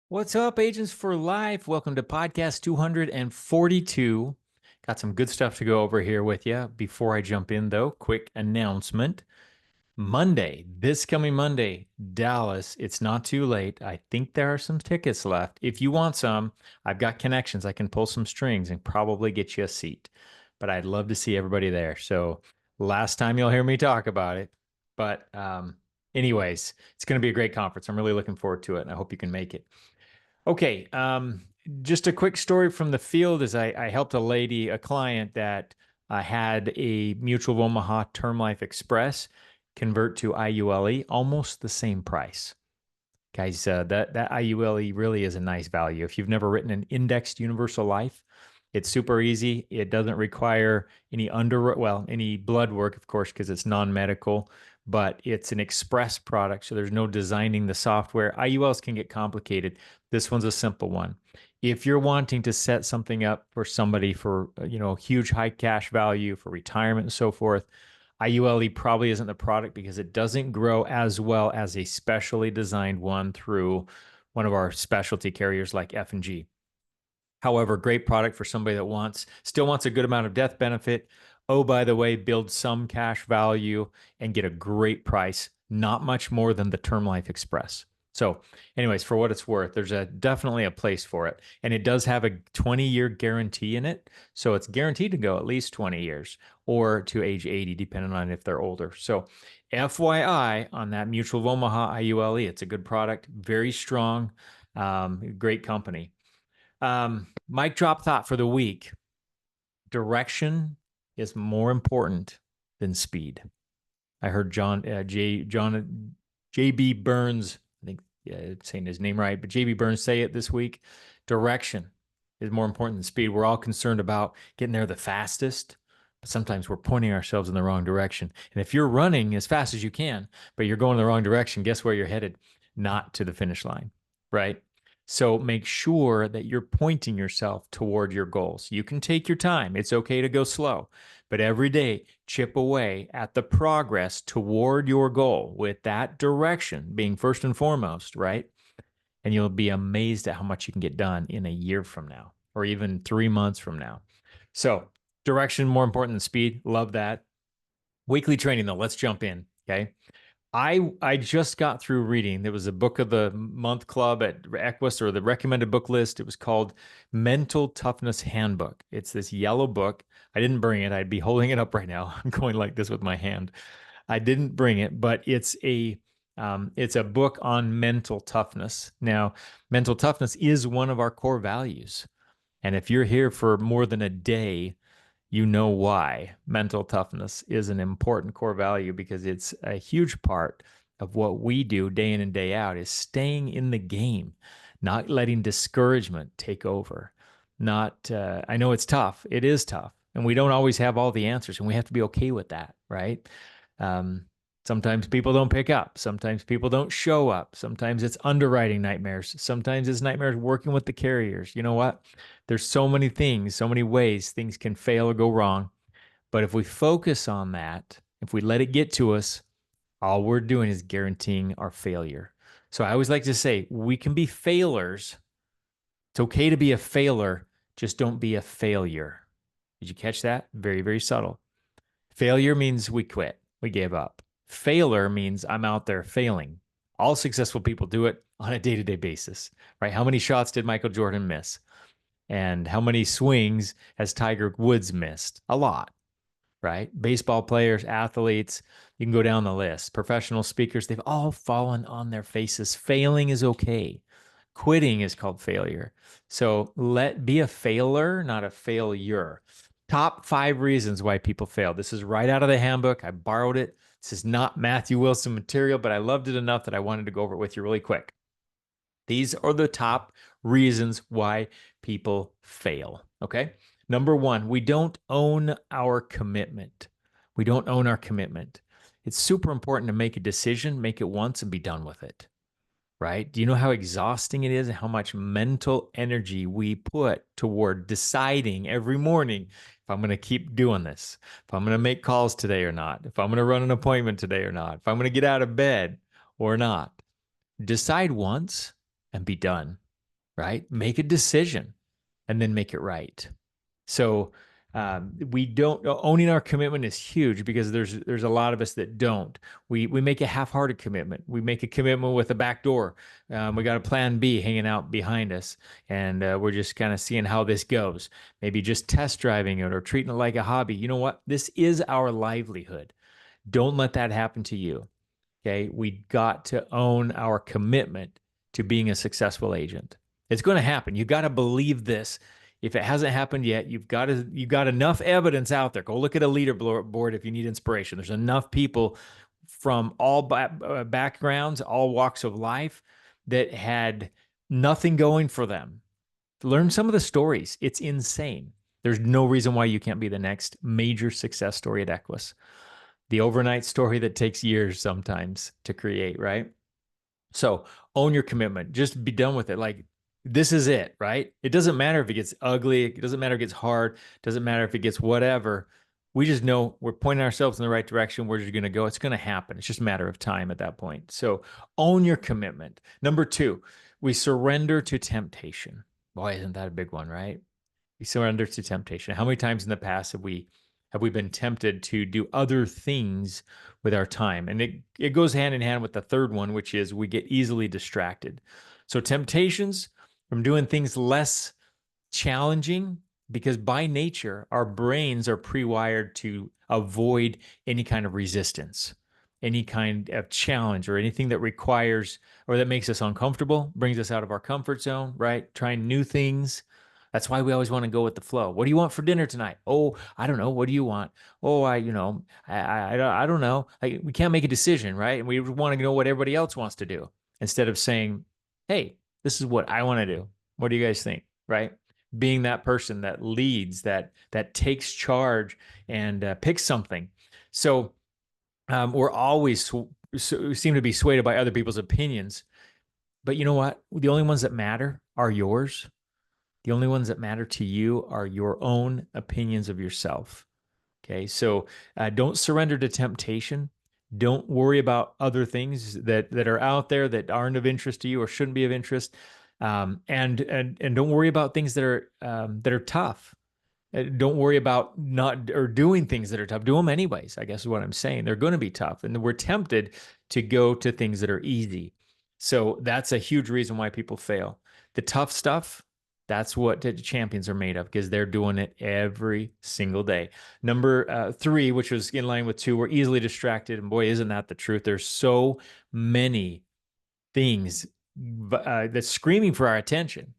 What's up, Agents for Life? Welcome to podcast 242. Got some good stuff to go over here with you. Before I jump in, though, quick announcement. Monday, this coming Monday, Dallas, it's not too late. I think there are some tickets left. If you want some, I've got connections. I can pull some strings and probably get you a seat. But I'd love to see everybody there. So, last time you'll hear me talk about it. But, anyways, it's going to be a great conference. I'm really looking forward to it, and I hope you can make it. Okay, just a quick story from the field is I helped a lady, a client that had a Mutual of Omaha Term Life Express convert to IULE, almost the same price. Guys, that IULE really is a nice value. If you've never written an indexed universal life, it's super easy. It doesn't require any blood work, of course, because it's non-medical, but it's an express product, so there's no designing the software. IULs can get complicated. This one's a simple one. If you're wanting to set something up for somebody for, huge high cash value for retirement and so forth, IULE probably isn't the product because it doesn't grow as well as a specially designed one through one of our specialty carriers like F&G. However, great product for somebody that still wants a good amount of death benefit. Oh, by the way, build some cash value and get a great price, not much more than the Term Life Express. So, anyways, for what it's worth, there's definitely a place for it. And it does have a 20-year guarantee in it. So it's guaranteed to go at least 20 years or to age 80, depending on if they're older. So FYI on that Mutual of Omaha IULE, it's a good product, very strong, great company. Mic drop thought for the week. Direction is more important than speed. I heard J.B. Burns, I think saying his name right, but J.B. Burns say it this week. Direction is more important than speed. We're all concerned about getting there the fastest, but sometimes we're pointing ourselves in the wrong direction. And if you're running as fast as you can, but you're going the wrong direction, guess where you're headed? Not to the finish line, right? So make sure that you're pointing yourself toward your goals. You can take your time. It's okay to go slow, but every day chip away at the progress toward your goal with that direction being first and foremost, right? And you'll be amazed at how much you can get done in a year from now or even 3 months from now. So, direction more important than speed. Love that. Weekly training, though. Let's jump in. Okay. I just got through reading. There was a book of the month club at Equus or the recommended book list. It was called Mental Toughness Handbook. It's this yellow book. I didn't bring it. I'd be holding it up right now. I'm going like this with my hand. I didn't bring it, but it's a book on mental toughness. Now, mental toughness is one of our core values. And if you're here for more than a day, you know why mental toughness is an important core value because it's a huge part of what we do day in and day out is staying in the game, not letting discouragement take over. Not, I know it's tough. It is tough. And we don't always have all the answers, and we have to be okay with that, right? Um, Sometimes people don't pick up. Sometimes people don't show up. Sometimes it's underwriting nightmares. Sometimes it's nightmares working with the carriers. You know what? There's so many things, so many ways things can fail or go wrong. But if we focus on that, if we let it get to us, all we're doing is guaranteeing our failure. So I always like to say we can be failures. It's okay to be a failure, just don't be a failure. Did you catch that? Very, very subtle. Failure means we quit, we gave up. Failure means I'm out there failing. All successful people do it on a day to day basis, right? How many shots did Michael Jordan miss? And how many swings has Tiger Woods missed? A lot, right? Baseball players, athletes, you can go down the list. Professional speakers, they've all fallen on their faces. Failing is okay. Quitting is called failure. So be a failure, not a failure. Top 5 reasons why people fail. This is right out of the handbook. I borrowed it. This is not Matthew Wilson material, but I loved it enough that I wanted to go over it with you really quick. These are the top reasons why people fail. Okay. Number one, we don't own our commitment. We don't own our commitment. It's super important to make a decision, make it once and be done with it. Right? Do you know how exhausting it is and how much mental energy we put toward deciding every morning if I'm going to keep doing this, if I'm going to make calls today or not, if I'm going to run an appointment today or not, if I'm going to get out of bed or not? Decide once and be done. right? Make a decision and then make it right. So we don't owning our commitment is huge because there's a lot of us that don't. We make a half-hearted commitment. We make a commitment with a back door. We got a plan B hanging out behind us, and we're just kind of seeing how this goes. Maybe just test driving it or treating it like a hobby. You know what? This is our livelihood. Don't let that happen to you. Okay, we got to own our commitment to being a successful agent. It's going to happen. You got to believe this. If it hasn't happened yet, you've got enough evidence out there. Go look at a leaderboard if you need inspiration. There's enough people from all backgrounds, all walks of life that had nothing going for them. Learn some of the stories. It's insane. There's no reason why you can't be the next major success story at Equus. The overnight story that takes years sometimes to create, right? So own your commitment. Just be done with it. Like, this is it, right? It doesn't matter if it gets ugly. It doesn't matter if it gets hard. It doesn't matter if it gets whatever. We just know we're pointing ourselves in the right direction. We're just going to go. It's going to happen. It's just a matter of time at that point. So own your commitment. Number two, we surrender to temptation. Boy, isn't that a big one, right? We surrender to temptation. How many times in the past have we been tempted to do other things with our time? And it goes hand in hand with the third one, which is we get easily distracted. So temptations from doing things less challenging, because by nature, our brains are pre-wired to avoid any kind of resistance, any kind of challenge, or anything that requires or that makes us uncomfortable, brings us out of our comfort zone, right? Trying new things. That's why we always want to go with the flow. What do you want for dinner tonight? Oh, I don't know. What do you want? Oh, I don't know. We can't make a decision, right? And we want to know what everybody else wants to do instead of saying, hey, this is what I want to do. What do you guys think? Right? Being that person that leads, that takes charge and picks something. So we're always seem to be swayed by other people's opinions. But you know what? The only ones that matter are yours. The only ones that matter to you are your own opinions of yourself. Okay. So don't surrender to temptation. Don't worry about other things that are out there that aren't of interest to you or shouldn't be of interest. And don't worry about things that are tough. Don't worry about not or doing things that are tough. Do them anyways, I guess is what I'm saying. They're going to be tough. And we're tempted to go to things that are easy. So that's a huge reason why people fail. The tough stuff, that's what the champions are made of because they're doing it every single day. Number three, which was in line with two, we're easily distracted. And boy, isn't that the truth? There's so many things that's screaming for our attention,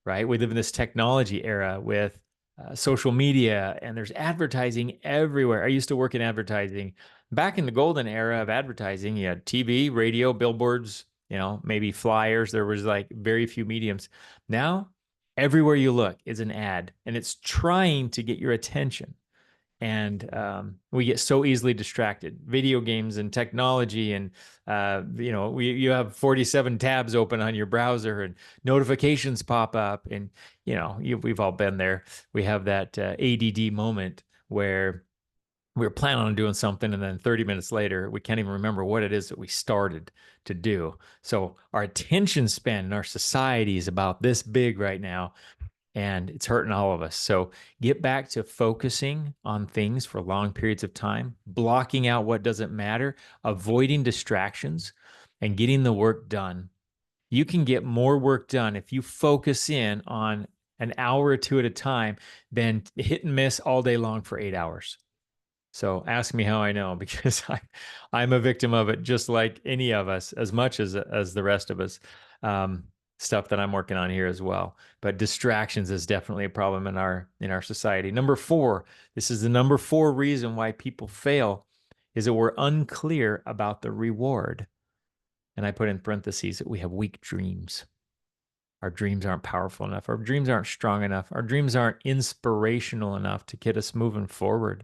right? We live in this technology era with social media and there's advertising everywhere. I used to work in advertising. Back in the golden era of advertising, you had TV, radio, billboards, maybe flyers. There was like very few mediums. Now, everywhere you look is an ad and it's trying to get your attention. And we get so easily distracted. Video games and technology, and you have 47 tabs open on your browser, and notifications pop up, and we've all been there. We have that ADD moment where we were planning on doing something, and then 30 minutes later, we can't even remember what it is that we started to do. So our attention span in our society is about this big right now, and it's hurting all of us. So get back to focusing on things for long periods of time, blocking out what doesn't matter, avoiding distractions, and getting the work done. You can get more work done if you focus in on an hour or two at a time than hit and miss all day long for 8 hours. So ask me how I know, because I'm a victim of it, just like any of us, as much as the rest of us. Stuff that I'm working on here as well. But distractions is definitely a problem in our society. Number four, this is the number four reason why people fail, is that we're unclear about the reward. And I put in parentheses that we have weak dreams. Our dreams aren't powerful enough. Our dreams aren't strong enough. Our dreams aren't inspirational enough to get us moving forward.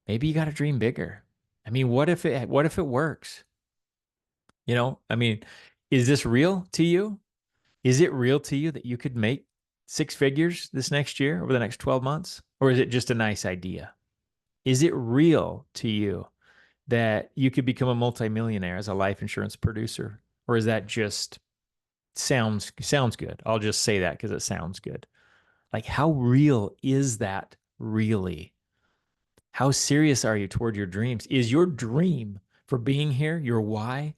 Maybe you got to dream bigger. I mean, what if it works? Is this real to you? Is it real to you that you could make 6 figures this next year over the next 12 months? Or is it just a nice idea? Is it real to you that you could become a multimillionaire as a life insurance producer? Or is that just Sounds good. I'll just say that because it sounds good. Like, how real is that really? How serious are you toward your dreams? Is your dream for being here, your why,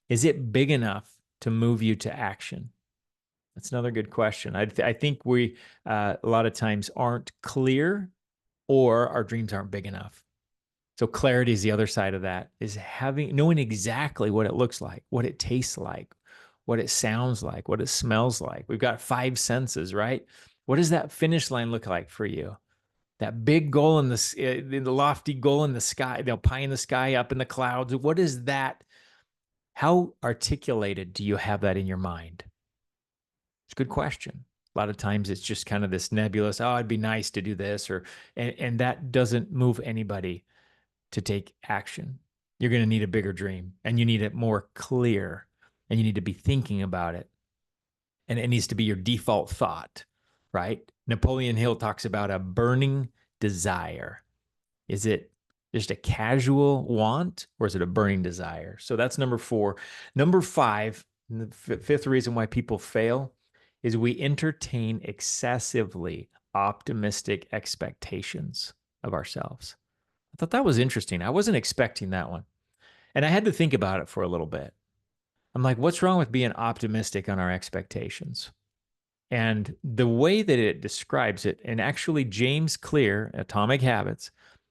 is it big enough to move you to action? That's another good question. I think we a lot of times aren't clear, or our dreams aren't big enough. So clarity is the other side of that, is knowing exactly what it looks like, what it tastes like, what it sounds like, what it smells like. We've got five senses, right? What does that finish line look like for you? That big goal in the lofty goal in the sky, pie in the sky, up in the clouds. What is that? How articulated do you have that in your mind? It's a good question. A lot of times it's just kind of this nebulous, oh, it'd be nice to do this, and that doesn't move anybody to take action. You're going to need a bigger dream, and you need it more clear, and you need to be thinking about it. And it needs to be your default thought, right? Napoleon Hill talks about a burning desire. Is it just a casual want, or is it a burning desire? So that's number 4. Number 5, the fifth reason why people fail, is we entertain excessively optimistic expectations of ourselves. I thought that was interesting. I wasn't expecting that one. And I had to think about it for a little bit. I'm like, what's wrong with being optimistic on our expectations? And the way that it describes it, and actually James Clear, Atomic Habits,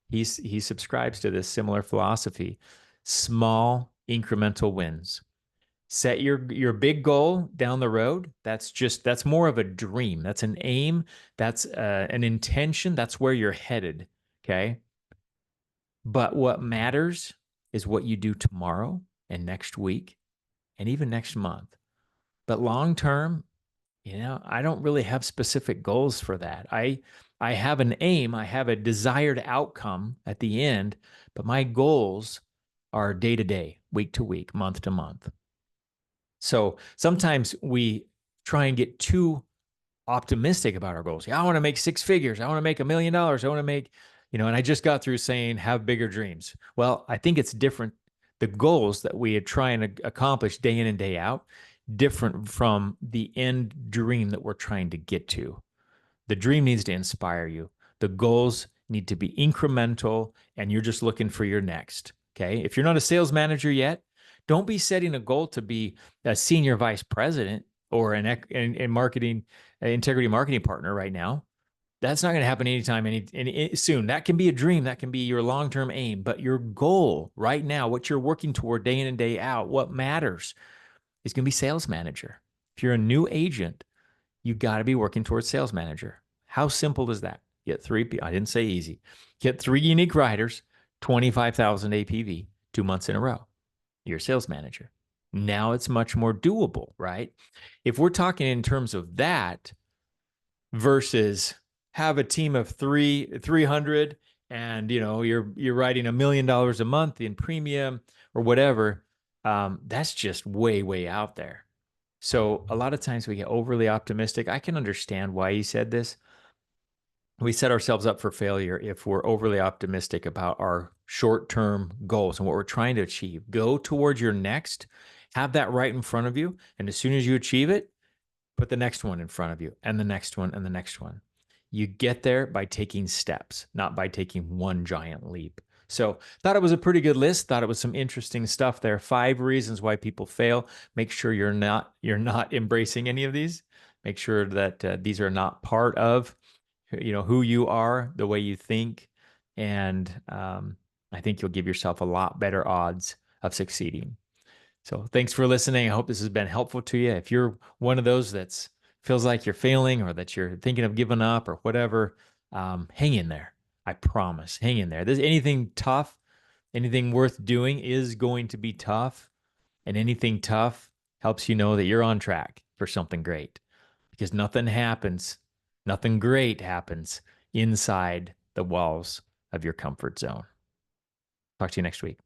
he subscribes to this similar philosophy: small incremental wins. Set your big goal down the road. That's more of a dream. That's an aim. That's an intention. That's where you're headed. Okay. But what matters is what you do tomorrow and next week and even next month. But long term, I don't really have specific goals for that. I have an aim, I have a desired outcome at the end, but my goals are day to day, week to week, month to month. So sometimes we try and get too optimistic about our goals. Yeah, I want to make 6 figures. I want to make $1 million. I want to make, and I just got through saying have bigger dreams. Well, I think it's different. The goals that we try and accomplish day in and day out, different from the end dream that we're trying to get to. The dream needs to inspire you. The goals need to be incremental, and you're just looking for your next. Okay. If you're not a sales manager yet, don't be setting a goal to be a senior vice president or an marketing integrity marketing partner right now. That's not going to happen anytime any soon. That can be a dream. That can be your long-term aim. But your goal right now, what you're working toward day in and day out, what matters is going to be sales manager. If you're a new agent, you got to be working towards sales manager. How simple is that? Get 3, I didn't say easy. Get 3 unique riders, 25,000 APV, 2 months in a row. You're a sales manager. Now it's much more doable, right? If we're talking in terms of that versus have a team of 300 and you're writing $1 million a month in premium or whatever, that's just way out there. So a lot of times we get overly optimistic. I can understand why he said this. We set ourselves up for failure if we're overly optimistic about our short-term goals and what we're trying to achieve. Go towards your next, have that right in front of you, and as soon as you achieve it, put the next one in front of you, and the next one, and the next one. You get there by taking steps, not by taking one giant leap. So thought it was a pretty good list. Thought it was some interesting stuff there. 5 reasons why people fail. Make sure you're not embracing any of these. Make sure that these are not part of who you are, the way you think, and I think you'll give yourself a lot better odds of succeeding. So thanks for listening. I hope this has been helpful to you. If you're one of those that feels like you're failing or that you're thinking of giving up or whatever, hang in there. I promise, hang in there. There's anything tough, anything worth doing is going to be tough, and anything tough helps you know that you're on track for something great, because nothing great happens inside the walls of your comfort zone. Talk to you next week.